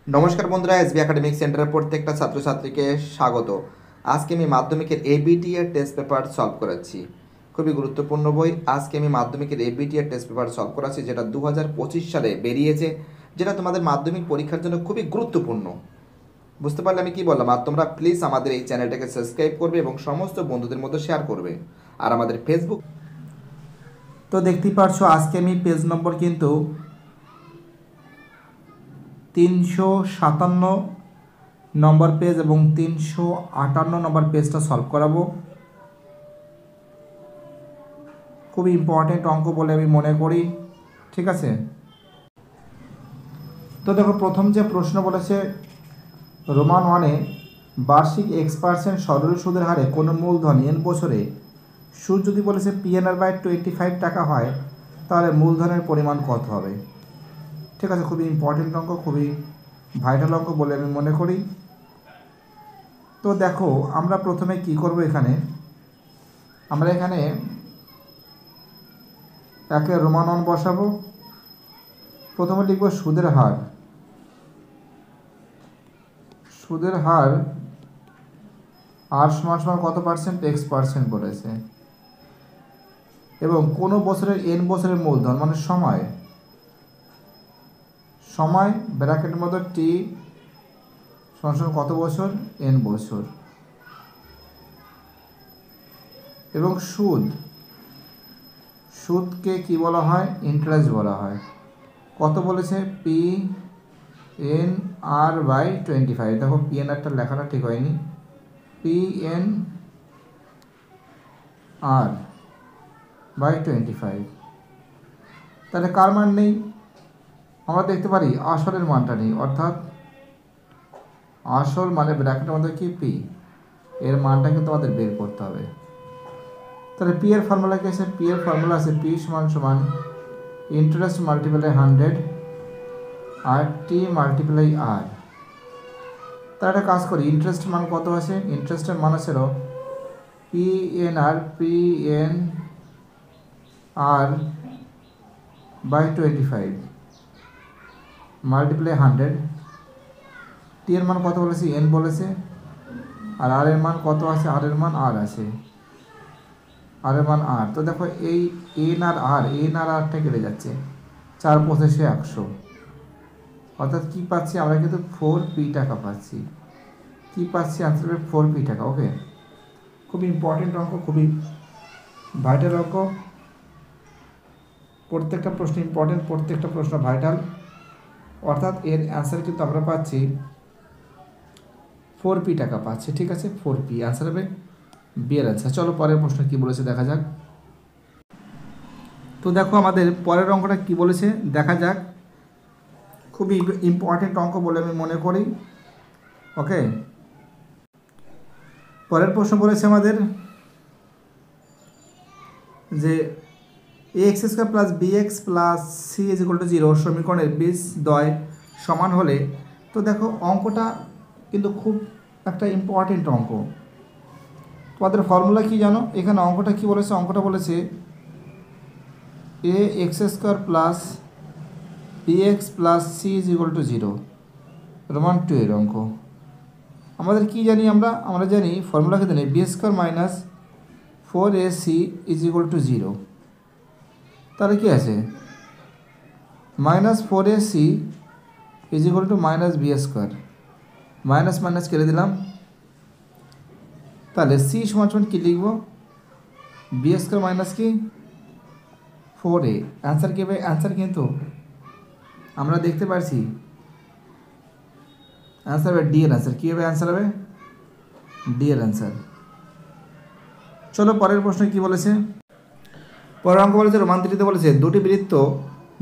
নমস্কার বন্ধুরা, SB academic সেন্টারের প্রত্যেকটা ছাত্রছাত্রীকে স্বাগত। আজকে আমি মাধ্যমিকের এবিটি এর টেস্ট পেপার সলভ করাচ্ছি। খুবই গুরুত্বপূর্ণ বই। আজকে আমি মাধ্যমিকের এবিটি এর টেস্ট পেপার সলভ করাচ্ছি, যেটা 2025 সালে বেরিয়েছে, যেটা তোমাদের মাধ্যমিক পরীক্ষার জন্য খুবই গুরুত্বপূর্ণ। বুঝতে পারলে আমি কি বললাম? আর তোমরা প্লিজ আমাদের এই চ্যানেলটাকে সাবস্ক্রাইব করবে এবং সমস্ত বন্ধুদের মধ্যে শেয়ার করবে। আর আমাদের ফেসবুক তো দেখতেই পারছো, আজকে আমি পেজ নম্বর কিন্তু 357 নম্বর পেজ এবং 358 নম্বর পেজটা সলভ করাবো। খুবই ইম্পর্টেন্ট অঙ্ক বলে আমি মনে করি, ঠিক আছে? তো দেখো, প্রথম যে প্রশ্ন বলেছে রোমান ওয়ানে বার্ষিক X% সরল সুদের হারে কোনো মূলধন n বছরে সুদ যদি বলেছে PNR/25 টাকা হয়, তাহলে মূলধনের পরিমাণ কত হবে? ঠিক আছে, খুবই ইম্পর্টেন্ট অঙ্ক, খুবই ভাইটাল অঙ্ক বলে আমি মনে করি। তো দেখো, আমরা প্রথমে কি করব, আমরা এখানে একে রোমান ওয়ান বসাবো। প্রথমে লিখব সুদের হার। সুদের হার আর সমান কত পার্সেন্ট? X% বলেছে, এবং কোনো বছরের n বছরের মূলধন মানে সময় ব্র্যাকেটের মধ্যে t সমান কত বছর? n বছর। এবং সুদকে কি বলা হয়? ইন্টারেস্ট বলা হয়। কত বলেছে? PNR/25। দেখো, PNRটা লেখাটা ঠিক হয়নি, PNR/25। তাহলে কার মান নেই? আমরা দেখতে পারি আসলের মানটা নেই, অর্থাৎ আসল মানে ব্র্যাকেটের মধ্যে কি পি, এর মানটা কিন্তু আমাদের বের করতে হবে। তাহলে পি এর ফর্মুলা কি আছে? পি এর ফর্মুলা আছে পি সমান ইন্টারেস্ট মাল্টিপ্লাই 100 আর টি মাল্টিপ্লাই আর। তার একটা কাজ করি, ইন্টারেস্ট মান কত আছে? ইন্টারেস্টের মান আছে PNR/25 মাল্টিপ্লাই 100। টি এর মান কত বলেছি? n বলেছে। আর আর এর মান কত আছে? আর এর মান আর আছে, আর এর মান আর। তো দেখো, এই এন আর আরটা কেটে যাচ্ছে, 4 × 5 = 100। অর্থাৎ কী পাচ্ছি আমরা? কিন্তু 4p টাকা পাচ্ছি। কী পাচ্ছি? আনসার হবে 4p টাকা। ওকে, খুবই ইম্পর্টেন্ট অঙ্ক, খুবই ভাইটাল অঙ্ক। প্রত্যেকটা প্রশ্ন ইম্পর্টেন্ট, প্রত্যেকটা প্রশ্ন ভাইটাল। অর্থাৎ এর অ্যান্সার কিন্তু আমরা পাচ্ছি 4p টাকা পাচ্ছি, ঠিক আছে? 4p অ্যান্সার হবে বি এর অ্যান্সার। চলো পরের প্রশ্ন কি বলেছে দেখা যাক। তো দেখো, আমাদের পরের অঙ্কটা কি বলেছে দেখা যাক। খুবই ইম্পর্টেন্ট অঙ্ক বলে আমি মনে করি। ওকে, পরের প্রশ্ন বলেছে আমাদের যে ax² + bx + c = 0 সমীকরণের বীজদ্বয় সমান হলে। তো দেখো, অঙ্কটা কিন্তু খুব একটা ইম্পর্টেন্ট অঙ্ক। তোমাদের ফর্মুলা কি জানো? এখানে অঙ্কটা কি বলেছে? অঙ্কটা বলেছে ax² + bx + c = 0 রোমান 2 এর অঙ্ক। আমাদের কি জানি? আমরা জানি ফর্মুলাকে জানি b² - 4ac = 0। তাহলে কি আছে? -4ac = -b²। মাইনাস মাইনাস কেটে দিলাম। তাহলে c সমান কি লিখব? b² মাইনাস কি 4a। অ্যান্সার কী হবে? অ্যান্সার কিন্তু আমরা দেখতে পাচ্ছি অ্যান্সার হবে ডি এর অ্যান্সার। কী হবে? অ্যান্সার হবে ডি এর অ্যান্সার। চলো পরের প্রশ্ন কি বলেছে। পরের অঙ্ক বলেছে রোমান 3 বলেছে দুটি বৃত্ত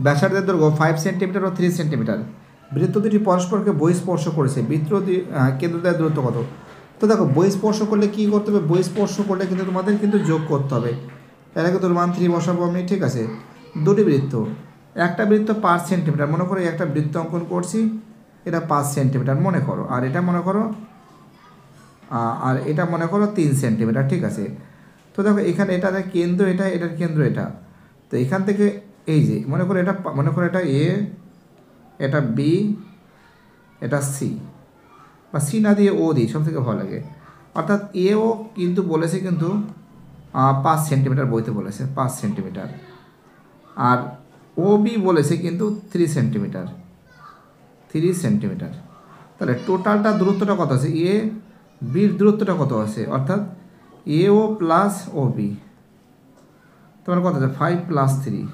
ব্যাসার্ধের দৈর্ঘ্য 5 সেন্টিমিটার ও 3 সেন্টিমিটার। বৃত্ত দুটি পরস্পরকে বহিঃস্পর্শ করেছে। বৃত্ত কেন্দ্রদ্বয়ের দূরত্ব কত? তো দেখো, বহিঃস্পর্শ করলে কী করতে হবে? বহিঃস্পর্শ করলে কিন্তু তোমাদের কিন্তু যোগ করতে হবে। এর আগে তো রোমান 3 বসাবো আমি, ঠিক আছে? দুটি বৃত্ত, একটা বৃত্ত 5 সেন্টিমিটার, মনে করো একটা বৃত্ত অঙ্কন করছি, এটা 5 সেন্টিমিটার মনে করো, আর এটা মনে করো 3 সেন্টিমিটার, ঠিক আছে? তো দেখো, এখানে এটার কেন্দ্র এটা, এটার কেন্দ্র এটা। তো এখান থেকে এই যে মনে করো এটা এ, এটা বি, এটা সি, বা সি না দিয়ে ও দিই, সব থেকে ভালো লাগে। অর্থাৎ এও কিন্তু বলেছে কিন্তু 5 সেন্টিমিটার বইতে বলেছে, 5 সেন্টিমিটার। আর ও বি বলেছে কিন্তু 3 সেন্টিমিটার, 3 সেন্টিমিটার। তাহলে টোটালটা দূরত্বটা কত আছে, এ বির দূরত্বটা কত আছে, অর্থাৎ এ ও প্লাস ও বি তোমার কত আছে 5 + 3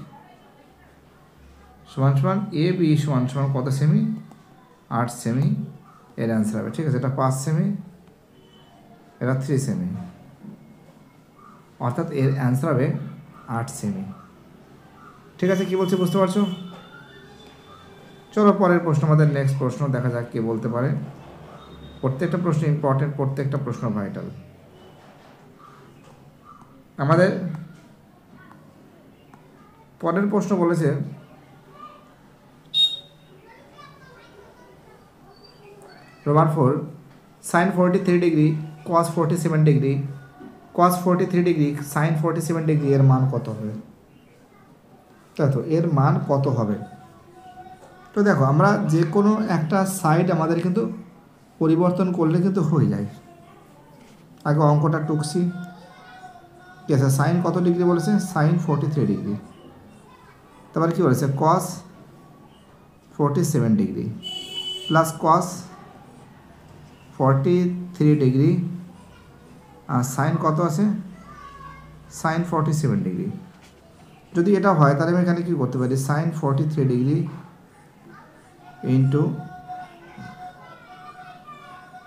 সমান সমান এ বি সমান সমান কত সেমি, 8 সেমি। এর অ্যান্সার হবে, ঠিক আছে, এটা 5 সেমি, এটা 3 সেমি, অর্থাৎ এর অ্যান্সার হবে 8 সেমি। ঠিক আছে, কি বলছে বুঝতে পারছো? চলো পরের প্রশ্ন, আমাদের নেক্সট প্রশ্ন দেখা যাক কে বলতে পারে। প্রত্যেকটা প্রশ্ন ইম্পর্টেন্ট, প্রত্যেকটা প্রশ্ন ভাইটাল। আমাদের পরের প্রশ্ন বলেছে Roman 4 sin 43 degree cos 47 degree cos 43 degree sin 47 degree এর মান কত হবে? তাই তো, এর মান কত হবে? তো দেখো, আমরা যে কোনো একটা সাইড আমাদের কিন্তু পরিবর্তন করলে কিন্তু হয়ে যায়। আগে অঙ্কটা টুকছি, ঠিক আছে। সাইন কত ডিগ্রি বলেছে, সাইন 43 ডিগ্রি। তারপর কী বলেছে, কস 47 ডিগ্রি প্লাস কস 43 ডিগ্রি, আর সাইন কত আছে, সাইন 47 ডিগ্রি। যদি এটা হয় তাহলে আমি এখানে কী করতে পারি, sine 43 degree into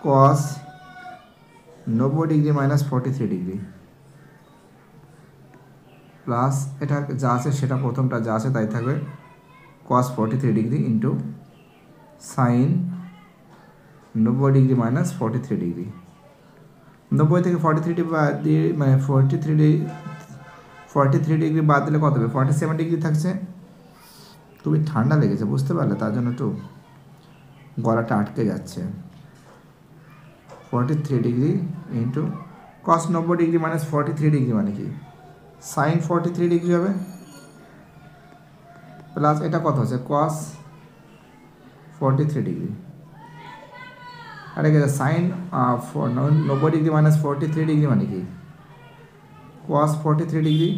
cos 90 degree minus 43 degree plus এটা যা আছে সেটা প্রথমটা যা আছে তাই থাকবে, cos 43 degree into sine 90 degree minus 43 degree. 90 থেকে 43 ডিগ্রি বাদ দিয়ে, মানে 43 ডিগ্রি বাদ দিলে কত হবে, 47 ডিগ্রি থাকছে। খুবই ঠান্ডা লেগেছে, বুঝতে পারলে, তার জন্য একটু গলাটা আটকে যাচ্ছে। 43 degree into cos 90 degree minus 43 degree মানে কি, সাইন 43 ডিগ্রি হবে, প্লাস এটা কত হচ্ছে, কস 43 ডিগ্রি, আর এখানে সাইন 90 ডিগ্রি মাইনাস 43 ডিগ্রি মানে কি, কস 43 ডিগ্রি।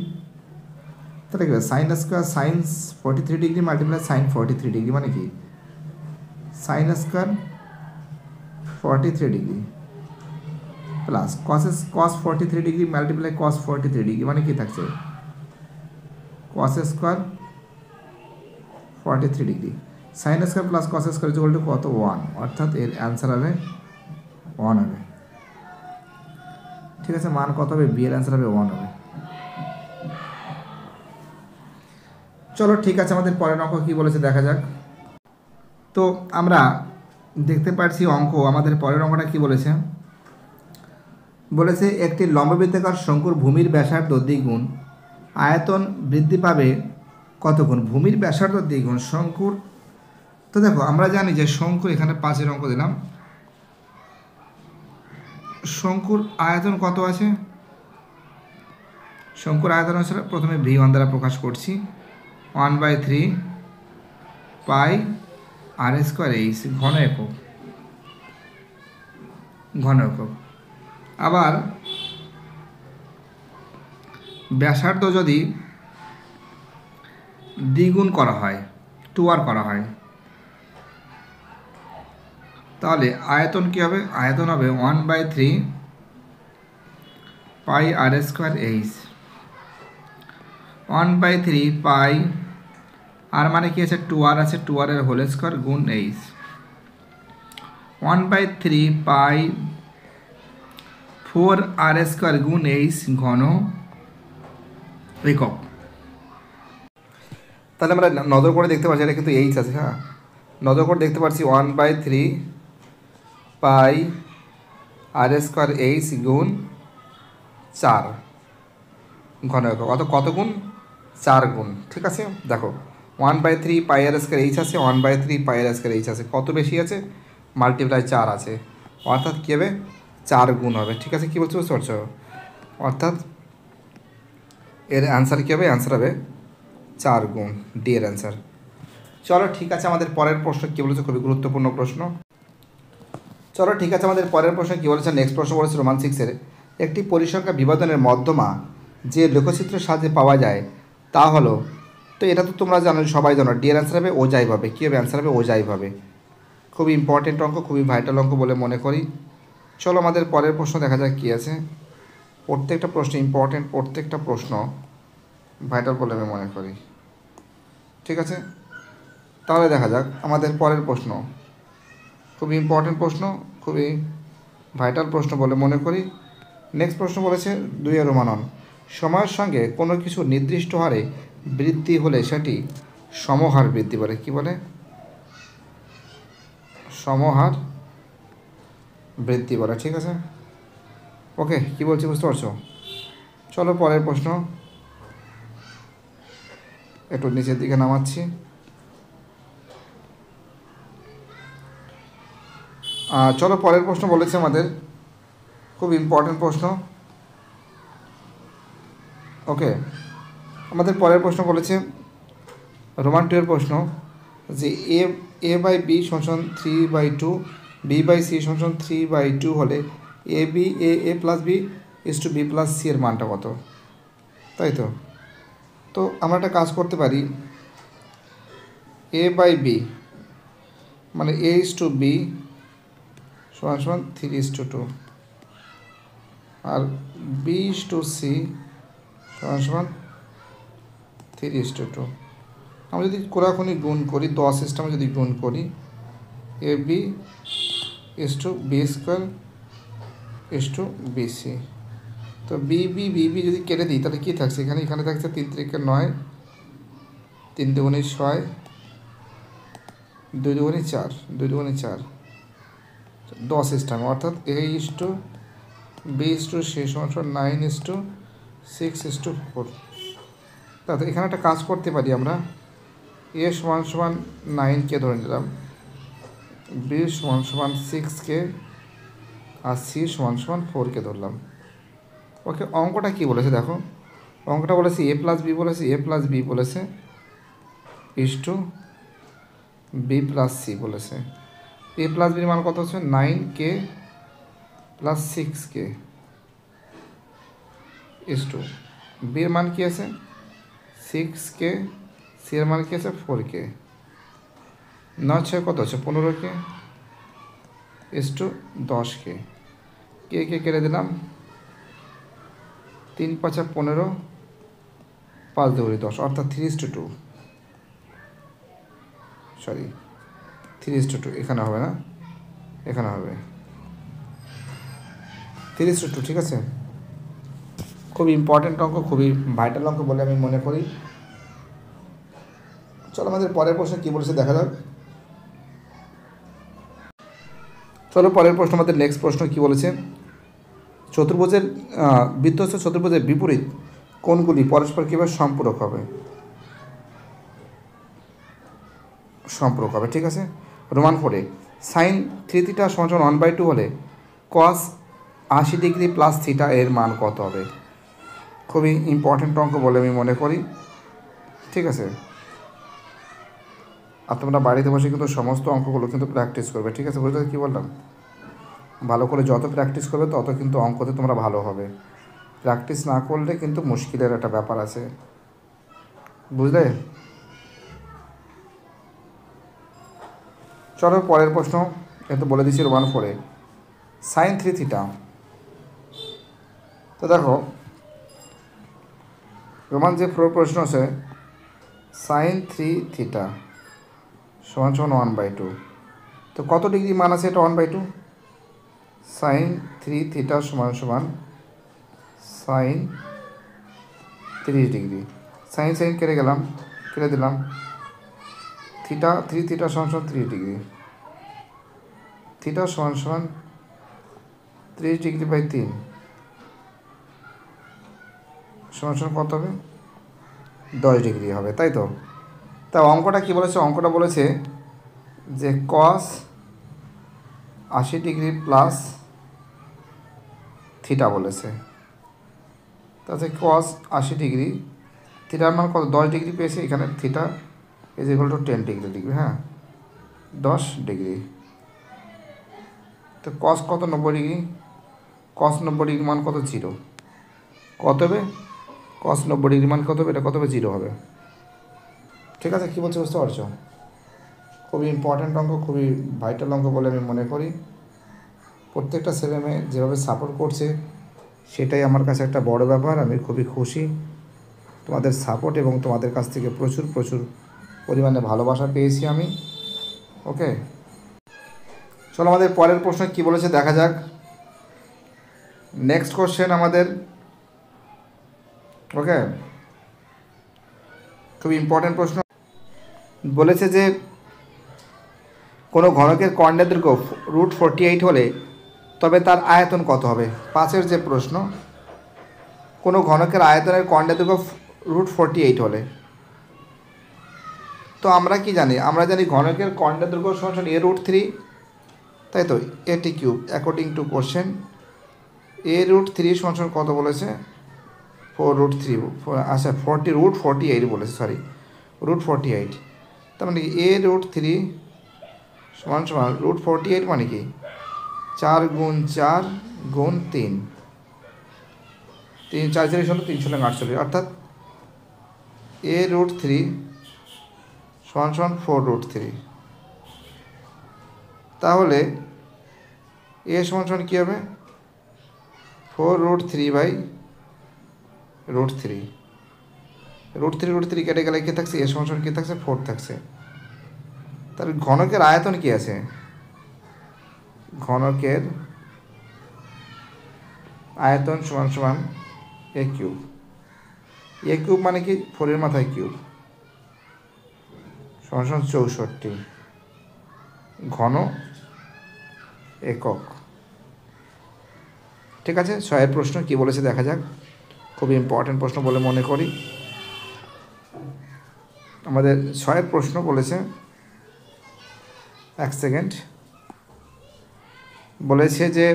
তাহলে কি sine square sine 43 degree multiply sine 43 degree মানে কি, sine square 43 degree plus cos 43 degree multiply cos 43 degree মানে কি থাকছে, cos square 43 degree. Sine square plus cos square equal to কত, 1, অর্থাৎ এর অ্যান্সার হবে 1 হবে। ঠিক আছে, মান কত হবে, বি এর অ্যান্সার হবে 1 হবে। চলো ঠিক আছে, আমাদের পরের অঙ্ক কী বলেছে দেখা যাক। তো আমরা দেখতে পাচ্ছি অঙ্ক, আমাদের পরের অঙ্কটা কী বলেছে, বলেছে একটি লম্ববৃত্তাকার শঙ্কুর ভূমির ব্যাসার্ধ দ্বিগুণ, আয়তন বৃদ্ধি পাবে কত গুণ, ভূমির ব্যাসার্ধ দ্বিগুণ শঙ্কুর। তো দেখো, আমরা জানি যে শঙ্কুর, এখানে 5-এর অঙ্ক দিলাম, শঙ্কুর আয়তন কত আছে, শঙ্কুর আয়তন আছে প্রথমে V1 দ্বারা প্রকাশ করছি, 1/3 পাই আর স্কোয়ার এইচ ঘন একক, ঘন একক। আবার ব্যাসার্ধ যদি দ্বিগুণ করা হয়, 2r করা হয়, তাহলে আয়তন কী হবে, আয়তন হবে 1/3 পাই আর স্কোয়ার এইচ, 1/3 পাই আর মানে কি আছে, 2r আছে, 2r এর হোল স্কোয়ার গুণ এইচ, 1/3 পাই 4r স্কোয়ার গুণ এইচ ঘন একক। তাহলে আমরা নজর করে দেখতে পাচ্ছি এটা কিন্তু এইচ আছে, হ্যাঁ, নজর করে দেখতে পাচ্ছি 1/3 পাই আর স্কোয়ার এইচ গুণ 4 ঘন একক, কত গুণ, 4 গুণ। ঠিক আছে, দেখো 1/3 পাই আর স্কোয়ার এইচ আছে, 1/3 পাই আর স্কোয়ার এইচ আছে, কত বেশি আছে, মাল্টিপ্লাই 4 আছে, অর্থাৎ কী হবে, 4 গুণ হবে। ঠিক আছে, কী বলছো বুঝতে পারছো, অর্থাৎ এর অ্যান্সার কী হবে, অ্যান্সার হবে 4 গুণ, ডি এর অ্যান্সার। চলো ঠিক আছে, আমাদের পরের প্রশ্ন কী বলেছে, খুবই গুরুত্বপূর্ণ প্রশ্ন। চলো ঠিক আছে, আমাদের পরের প্রশ্ন কী বলেছে, নেক্সট প্রশ্ন বলেছে রোমান 6-এর, একটি পরিসংখ্যা বিভাজনের মধ্যমা যে লেখচিত্রের সাহায্যে পাওয়া যায় তা হলো, তো এটা তো তোমরা জানো, সবাই জানো, ডি এর অ্যান্সার হবে ওজাই ভাবে। কী হবে অ্যান্সার হবে ওজাই ভাবে। খুবই ইম্পর্টেন্ট অঙ্ক, খুবই ভাইটাল অঙ্ক বলে মনে করি। চলো আমাদের পরের প্রশ্ন দেখা যাক কী আছে। প্রত্যেকটা প্রশ্ন ইম্পর্টেন্ট, প্রত্যেকটা প্রশ্ন ভাইটাল বলে আমি মনে করি। ঠিক আছে, তাহলে দেখা যাক আমাদের পরের প্রশ্ন। খুবই ইম্পর্টেন্ট প্রশ্ন, খুবই ভাইটাল প্রশ্ন বলে মনে করি। নেক্সট প্রশ্ন বলেছে 2 রোমানন, সময়ের সঙ্গে কোনো কিছু নির্দিষ্ট হারে বৃদ্ধি হলে সেটি সমহার বৃদ্ধি বলে। কি বলে? সমহার বৃদ্ধি বলে। ঠিক আছে, ওকে, কি বলছি বুঝতে পারছো? চলো পরের প্রশ্ন, একটু নিচের দিকে নামাচ্ছি। চলো পরের প্রশ্ন বলেছে আমাদের, খুব ইম্পর্টেন্ট প্রশ্ন। ওকে, আমাদের পরের প্রশ্ন বলেছে রোমান 2-এর প্রশ্ন, যে এ বাই বি সমান 3/2, বি বাই সি সমান 3/2 হলে A B A plus B is to B plus C এর মানটা কত? তাই তো, তো আমরা একটা কাজ করতে পারি, এ বাই বি মানে এ ইস টু বি সমান 3:2, আর বি ইস টু সি সমান 3:2। আমরা যদি কোরাখুনি গুণ করি, 10 সিস্টেমে যদি গুণ করি, A B is to B square is to B C, তো বি যদি কেটে দিই তাহলে কী থাকছে এখানে থাকছে 3 × 9, 3 × 2 = 6, 2 × 2 = 4, 2 × 4 10 সিস্টেম, অর্থাৎ A is to B is to C সমান 9:6:4। তাহলে এখানে একটা কাজ করতে পারি আমরা, এ সমান 9কে ধরে নিলাম, বি সমান 6কে, আর সি সমান 4কে ধরলাম। ওকে, অঙ্কটা কী বলেছে দেখো, অঙ্কটা বলেছে এ প্লাস বি বলেছে ইস টু বি প্লাস সি বলেছে। এ প্লাস বির মান কত হচ্ছে 9K plus 6K is to বির মান কী আছে 6K, সি এর মান কী আছে 4K, 9 কত হচ্ছে 15K ইস টু 10K। কে কেটে দিলাম, 3 × 5 = 15, 5 × 2 = 10, অর্থাৎ 3:2, সরি 3:2, এখানে হবে না, এখানে হবে 3:2। ঠিক আছে, খুব ইম্পর্টেন্ট অঙ্ক, খুবই ভাইটাল অঙ্ক বলে আমি মনে করি। চলো আমাদের পরের প্রশ্ন কী বলেছে দেখা যাক। চলো পরের প্রশ্ন, আমাদের নেক্সট প্রশ্ন কী বলেছে, চতুর্ভুজের বৃত্তস্থ চতুর্ভুজের বিপরীত কোণগুলি পরস্পর কীভাবে সম্পূরক হবে। ঠিক আছে, রোমান 4-এ sin 3θ = 1/2 হলে cos 80° প্লাস থিটা এর মান কত হবে? খুবই ইম্পর্টেন্ট অঙ্ক বলে আমি মনে করি। ঠিক আছে, আর তোমরা বাড়িতে বসে কিন্তু সমস্ত অঙ্কগুলো কিন্তু প্র্যাকটিস করবে। ঠিক আছে, বুঝলে কী বললাম? ভালো করে যত প্র্যাকটিস করবে তত কিন্তু অঙ্কতে তোমরা ভালো হবে। প্র্যাকটিস না করলে কিন্তু মুশকিলের একটা ব্যাপার আছে, বুঝলে? চলো পরের প্রশ্ন, এটা বলে দিচ্ছি রোমান 4-এ sin 3θ। তো দেখো রোমান যে প্রশ্ন আছে sin 3θ = 1/2, তো কত ডিগ্রি মান আছে এটা 1/2? sin 3θ = sin 30°, sin কেটে দিলাম, থিটা 3θ = 30°, থিটা সমান 30°/3 সমান কত হবে? 10° হবে, তাই তো? তা অঙ্কটা কী বলেছে, অঙ্কটা বলেছে যে cos 80° প্লাস থিটা বলেছে। তাতে cos 80°, থিটার মান কত 10° পেয়েছে, এখানে থিটা = 10° লিখবে। হ্যাঁ, 10°। তো কস কত 90 ডিগ্রি, কস 90 ডিগ্রি মান কত 0, কত হবে কস 90 ডিগ্রি মান কত হবে, এটা কত হবে 0 হবে। ঠিক আছে, কী বলছে বুঝতে পারছো? খুবই ইম্পর্ট্যান্ট অঙ্ক, খুবই ভাইটাল অঙ্ক বলে আমি মনে করি। প্রত্যেকটা ছেলে মেয়ে যেভাবে সাপোর্ট করছে সেটাই আমার কাছে একটা বড় ব্যাপার। আমি খুবই খুশি তোমাদের সাপোর্ট এবং তোমাদের কাছ থেকে প্রচুর প্রচুর পরিমাণে ভালোবাসা পেয়েছি আমি। ওকে, চলো আমাদের পরের প্রশ্ন কী বলেছে দেখা যাক। নেক্সট কোশ্চেন আমাদের, ওকে, খুব ইম্পর্ট্যান্ট প্রশ্ন বলেছে যে কোনো ঘনকের কর্ণের দৈর্ঘ্য √48 হলে তবে তার আয়তন কত হবে। 5 যে প্রশ্ন, কোনো ঘনকের আয়তনের কর্ণের দৈর্ঘ্য √48 হলে, তো আমরা কি জানি, আমরা জানি ঘনকের কর্ণের দৈর্ঘ্য সমান a√3, তাই তো, এটি cube according to question. a√3 সমান কত বলেছে, 4√3, আচ্ছা √48 বলেছে, সরি √48। তার মানে কি a√3 সমান √48 মানে কি 4 × 4 × 3, 3 4 4 হলো 348, অর্থাৎ a√3 সমান 4√3। তাহলে a সমান কী হবে 4√3/√3, √3 কেটে গেলে কী থাকছে, a সমান কী থাকছে 4 থাকছে। তাহলে ঘনকের আয়তন কী আছে, ঘনকের আয়তন সমান a কিউব, a কিউব মানে কি 4 মাথায় কিউব সমান 64 ঘন একক। ঠিক আছে, 6 প্রশ্ন কী বলেছে দেখা যাক, খুবই ইম্পর্ট্যান্ট প্রশ্ন বলে মনে করি। আমাদের 6 প্রশ্ন বলেছে, 1 সেকেন্ড, বলেছে যে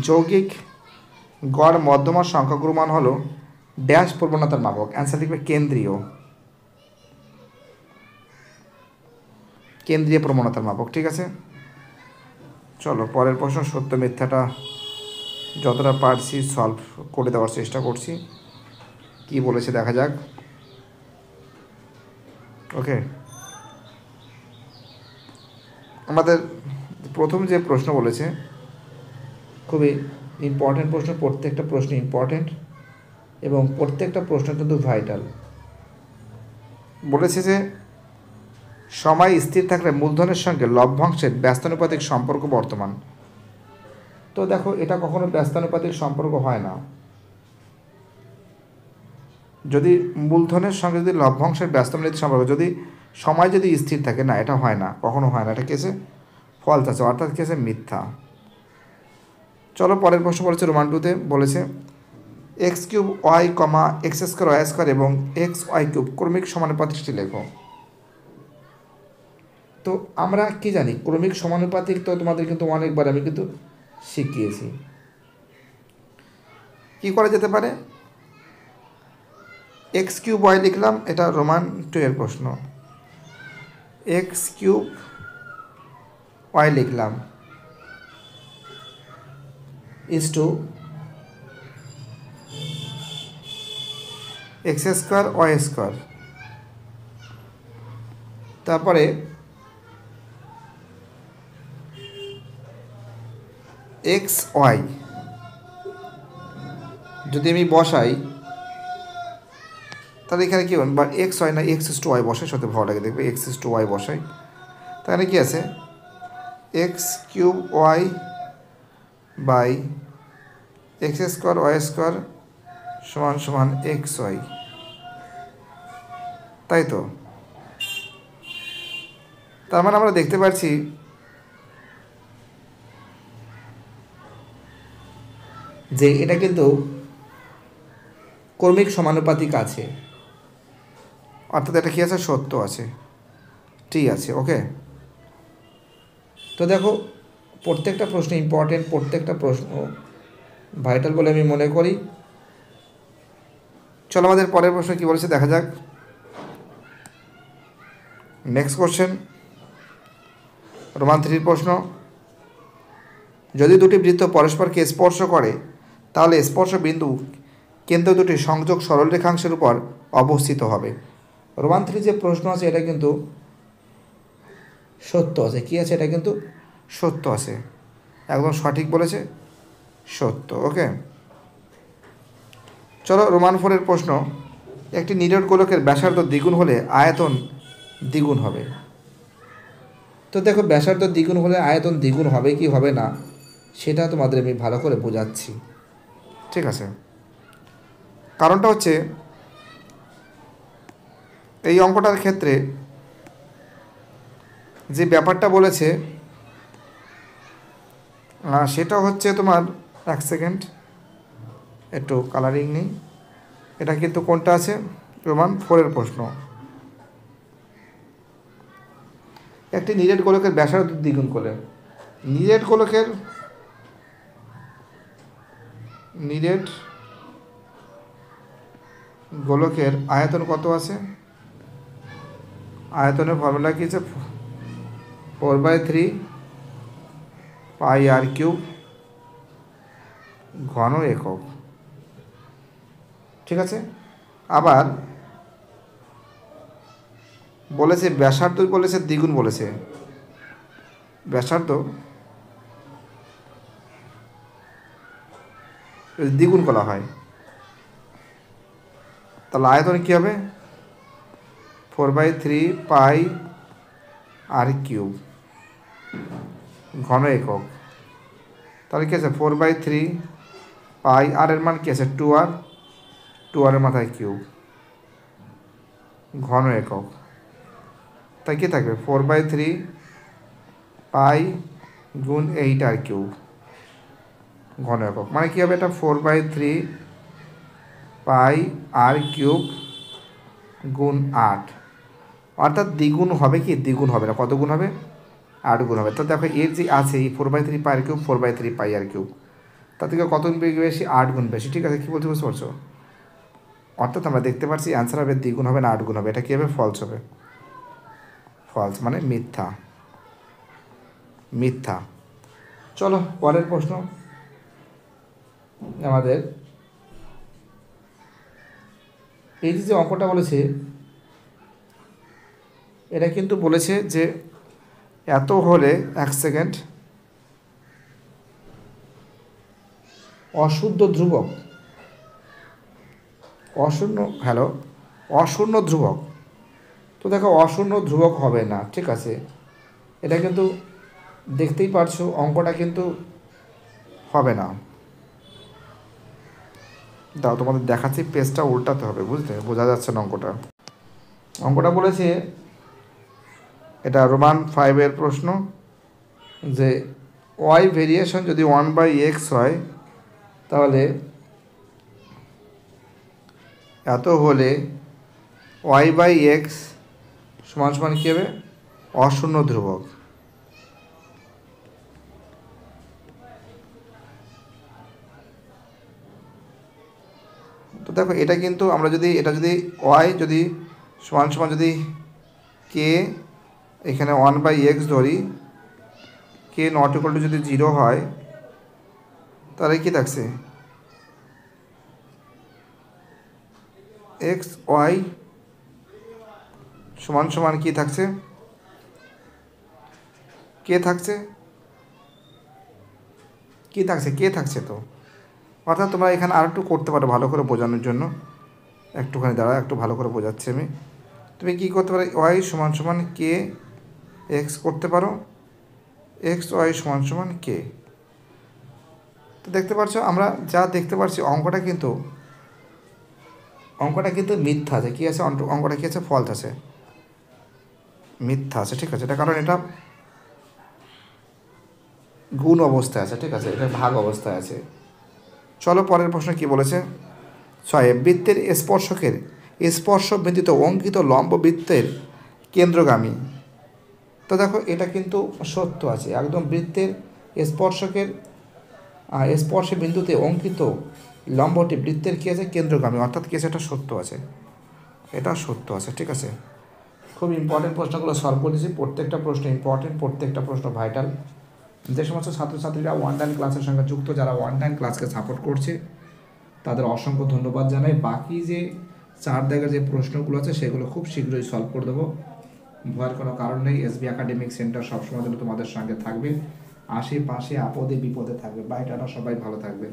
যৌগিক গড় মধ্যমা সংখ্যাগুরু মান হলো ড্যাশ প্রবণতার মাপক। অ্যান্সার লিখবে কেন্দ্রীয় প্রবণতার মাপক। ঠিক আছে, চলো পরের প্রশ্ন, সত্য মিথ্যাটা যতটা পারছি সলভ করে দেওয়ার চেষ্টা করছি, কি বলেছে দেখা যাক। ওকে, আমাদের প্রথম যে প্রশ্ন বলেছে খুবই ইম্পর্ট্যান্ট প্রশ্ন, প্রত্যেকটা প্রশ্ন ইম্পর্ট্যান্ট এবং প্রত্যেকটা প্রশ্ন কিন্তু ভাইটাল। বলেছে যে সময় স্থির থাকলে মূলধনের সঙ্গে লভ্যাংশের ব্যস্তানুপাতিক সম্পর্ক বর্তমান। তো দেখো, এটা কখনো ব্যস্তানুপাতিক সম্পর্ক হয় না। যদি মূলধনের সঙ্গে যদি লভ্যাংশের ব্যস্তানুপাতিক সম্পর্ক, যদি সময় যদি স্থির থাকে, না এটা হয় না, কখনো হয় না, এটা কেসে ফলস আছে, অর্থাৎ কেসে মিথ্যা। চলো পরের প্রশ্ন বলেছে রোমান 2-তে, বলেছে x³ y, x² y² এবং xy³ ক্রমিক সমানুপাতিকটি লেখো। তো আমরা কি জানি ক্রমিক সমানুপাতিক, তো তোমাদের কিন্তু অনেকবার আমি কিন্তু শিখিয়েছি। কি করা যেতে পারে, x³ y লিখলাম, এটা রোমান 2 এর প্রশ্ন, x³ y লিখলাম = x² y², তারপরে xy যদি আমি বসাই, তাহলে এখানে কী বা x হয় না x⁻y বসাই, সাথে ভালো লাগে দেখবে, x⁻y বসাই, তাহলে কি আছে x³ y by x² y² সমান xy, তাই তো। তার মানে আমরা দেখতে পাচ্ছি যে এটা কিন্তু ক্রমিক সমানুপাতিক আছে, অর্থাৎ এটা কী আছে, সত্য আছে, ঠিক আছে। ওকে, তো দেখো প্রত্যেকটা প্রশ্ন ইম্পর্টেন্ট, প্রত্যেকটা প্রশ্ন ভাইটাল বলে আমি মনে করি। চলো আমাদের পরের প্রশ্ন কী বলেছে দেখা যাক। নেক্সট কোশ্চেন, রোমান 3 প্রশ্ন, যদি দুটি বৃত্ত পরস্পরকে স্পর্শ করে তাহলে স্পর্শ বিন্দু কেন্দ্র দুটি সংযোগ সরলরেখাংশের উপর অবস্থিত হবে। রোমান 3 যে প্রশ্ন আছে এটা কিন্তু সত্য আছে। কী আছে? এটা কিন্তু সত্য আছে, একদম সঠিক বলেছে, সত্য। ওকে, চলো রোমান 4 প্রশ্ন, একটি নিরেট গোলকের ব্যাসার্ধ দ্বিগুণ হলে আয়তন দ্বিগুণ হবে। তো দেখো, ব্যাসার্ধ দ্বিগুণ হলে আয়তন দ্বিগুণ হবে কি হবে না সেটা তোমাদের আমি ভালো করে বোঝাচ্ছি, ঠিক আছে? কারণটা হচ্ছে এই অঙ্কটার ক্ষেত্রে যে ব্যাপারটা বলেছে সেটা হচ্ছে তোমার, এক সেকেন্ড একটু কালারিং নেই, এটা কিন্তু কোনটা আছে? রোমান 4 প্রশ্ন, একটি নিরেট গোলকের ব্যাসার্ধ দ্বিগুণ করলে, নিরেট গোলকের আয়তন কত আছে? আয়তনের ফর্মুলা কি আছে? 4/3 পাই আর কিউব ঘন একক, ঠিক আছে? আবার বলেছে ব্যাসার্ধ, বলেছে দ্বিগুণ, বলেছে ব্যাসার্ধ দ্বিগুণ করা হয় তাহলে আয়তন কী হবে? 4/3 পাই আর কিউব ঘন একক। তাহলে কী আছে? 4/3 পাই, আর এর মান কী আছে? 2r, 2r এর মাথায় কিউব ঘন একক। তাই কী থাকবে? 4/3 পাই গুণ 8r কিউব ঘন একক। মানে কী হবে? এটা 4/3 পাই আর কিউব গুণ 8, অর্থাৎ দ্বিগুণ হবে কি? দ্বিগুণ হবে না, কত গুণ হবে? 8 গুণ হবে। তো দেখো এর যে আছে এই 4/3 পাই আর কিউব, 4/3 পাই আর কিউব, তার থেকে কত গুণ বেশি? 8 গুণ বেশি, ঠিক আছে? কী বলতে বুঝতে পারছো? অর্থাৎ আমরা দেখতে পাচ্ছি অ্যান্সার হবে দ্বিগুণ হবে না 8 গুণ হবে। এটা কী হবে? ফলস হবে, ফলস মানে মিথ্যা, মিথ্যা। চলো পরের প্রশ্ন, আমাদের এই যে অঙ্কটা বলেছে এটা কিন্তু বলেছে যে এত হলে, এক সেকেন্ড, অশুদ্ধ ধ্রুবক, অশূন্য ধ্রুবক। তো দেখো অশূন্য ধ্রুবক হবে না, ঠিক আছে? এটা কিন্তু দেখতেই পারছো অঙ্কটা কিন্তু হবে না। দাও তোমাদের দেখাচ্ছি, পেজটা উল্টাতে হবে, বুঝতে বোঝা যাচ্ছে না অঙ্কটা বলেছে, এটা রোমান 5 প্রশ্ন, যে ওয়াই ভেরিয়েশন যদি 1/x হয় তাহলে এত হলে y/x সমান সমান কী হবে? অশূন্য ধ্রুবক। তো দেখো এটা কিন্তু আমরা যদি y যদি সমান সমান যদি k এখানে 1/x ধরি, k নট ইকুয়াল টু যদি 0 হয় তাহলে কী থাকছে? x y সমান সমান কী থাকছে? কে থাকছে তো। অর্থাৎ তোমরা এখানে আর একটু করতে পারো ভালো করে বোঝানোর জন্য, একটুখানি দাঁড়া, একটু ভালো করে বোঝাচ্ছি আমি। তুমি কী করতে পারো? y সমান সমান কে এক্স করতে পারো, এক্স ওয়াই সমান সমান কে। তো দেখতে পাচ্ছ, আমরা যা দেখতে পাচ্ছি অঙ্কটা কিন্তু মিথ্যা আছে। কী আছে? অঙ্কটা কী আছে? ফলস আছে, মিথ্যা আছে, ঠিক আছে? এটা কারণ এটা গুণ অবস্থায় আছে, ঠিক আছে? এটা ভাগ অবস্থায় আছে। চলো পরের প্রশ্ন কি বলেছে? 6 বৃত্তের স্পর্শকের স্পর্শ ব্যতীত অঙ্কিত লম্ব বৃত্তের কেন্দ্রগামী। তো দেখো এটা কিন্তু সত্য আছে একদম। বৃত্তের স্পর্শকের স্পর্শ বিন্দুতে অঙ্কিত লম্বটি বৃত্তের কী আছে? কেন্দ্রগামী, অর্থাৎ কী আছে? এটা সত্য আছে, এটা সত্য আছে, ঠিক আছে? খুব ইম্পর্টেন্ট প্রশ্নগুলো সলভ করেছি, প্রত্যেকটা প্রশ্ন ইম্পর্টেন্ট, প্রত্যেকটা প্রশ্ন ভাইটাল। যে সমস্ত ছাত্রছাত্রীরা ওয়ান টাইম ক্লাসের সঙ্গে যুক্ত, যারা ওয়ান টাইম ক্লাসকে সাপোর্ট করছে, তাদের অসংখ্য ধন্যবাদ জানাই। বাকি যে 4 দাগের যে প্রশ্নগুলো আছে সেগুলো খুব শীঘ্রই সলভ করে দেবো, ভয়ের কোনো কারণ নেই। এসবি একাডেমিক সেন্টার সবসময় জন্য তোমাদের সঙ্গে থাকবে, আশেপাশে আপদে বিপদে থাকবে। বাই টাটা, সবাই ভালো থাকবে।